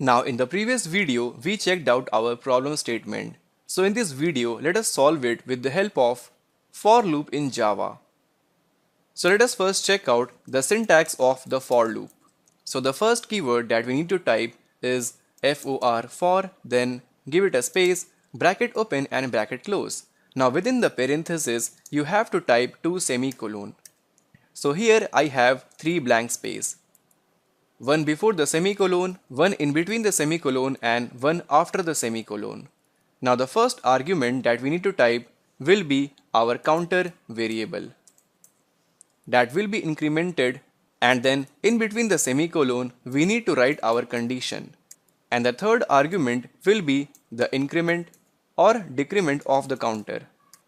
Now in the previous video we checked out our problem statement. So in this video let us solve it with the help of for loop in Java. So let us first check out the syntax of the for loop. So the first keyword that we need to type is for, then give it a space, bracket open and bracket close. Now within the parenthesis you have to type 2 semicolon. So here I have 3 blank space. One before the semicolon, one in between the semicolon and one after the semicolon. Now the first argument that we need to type will be our counter variable. That will be incremented, and then in between the semicolon we need to write our condition. And the third argument will be the increment or decrement of the counter.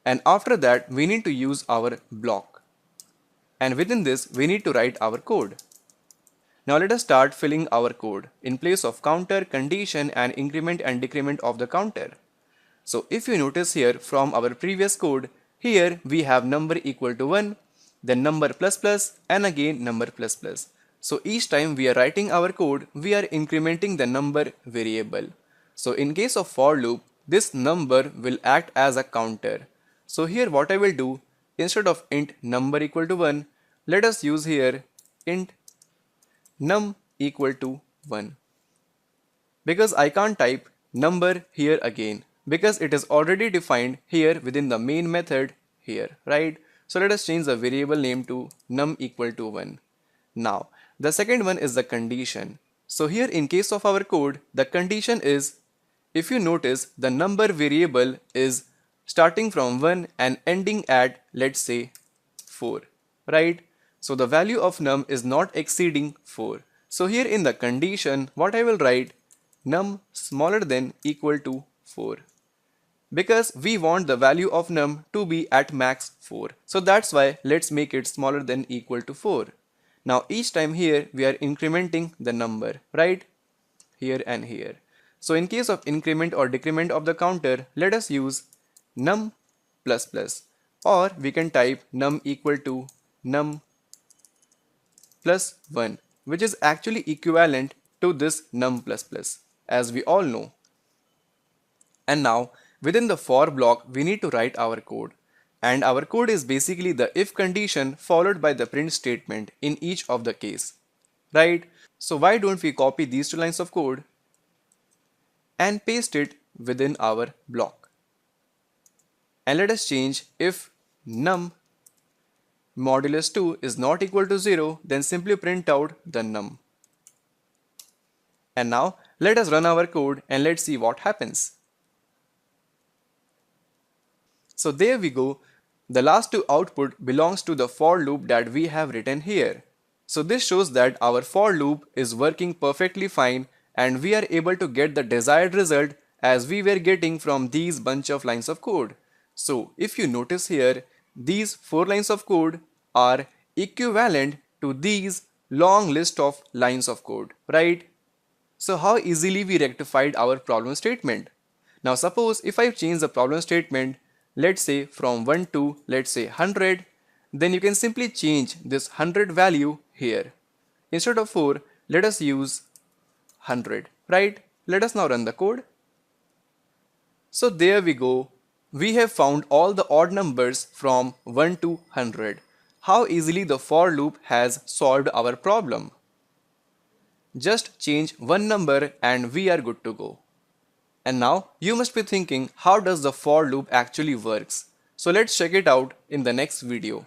And after that we need to use our block. And within this we need to write our code. Now let us start filling our code in place of counter, condition and increment and decrement of the counter. So if you notice here from our previous code, here we have number equal to 1, then number plus plus and again number plus plus. So each time we are writing our code, we are incrementing the number variable. So in case of for loop, this number will act as a counter. So here what I will do, instead of int number equal to 1, let us use here int num equal to 1. Because I can't type number here again, because it is already defined here within the main method here, right? So let us change the variable name to num equal to 1. Now the second one is the condition. So here in case of our code, the condition is, if you notice, the number variable is starting from 1 and ending at, let's say, 4, right? So the value of num is not exceeding 4. So here in the condition what I will write, num smaller than equal to 4. Because we want the value of num to be at max 4. So that's why let's make it smaller than equal to 4. Now each time here we are incrementing the number, right? Here and here. So in case of increment or decrement of the counter, let us use num plus plus, or we can type num equal to num plus 1, which is actually equivalent to this num plus plus, as we all know. And now within the for block we need to write our code, and our code is basically the if condition followed by the print statement in each of the case, right? So why don't we copy these 2 lines of code and paste it within our block, and let us change if num modulus 2 is not equal to 0, then simply print out the num. And now let us run our code and let's see what happens. So there we go, the last 2 output belongs to the for loop that we have written here. So this shows that our for loop is working perfectly fine and we are able to get the desired result as we were getting from these bunch of lines of code. So if you notice here, these 4 lines of code are equivalent to these long list of lines of code, right? So how easily we rectified our problem statement. Now suppose if I change the problem statement, let's say from 1 to, let's say, 100, then you can simply change this 100 value here. Instead of 4, let us use 100, right? Let us now run the code. So there we go. We have found all the odd numbers from 1 to 100. How easily the for loop has solved our problem. Just change one number and we are good to go. And now you must be thinking, how does the for loop actually works? So let's check it out in the next video.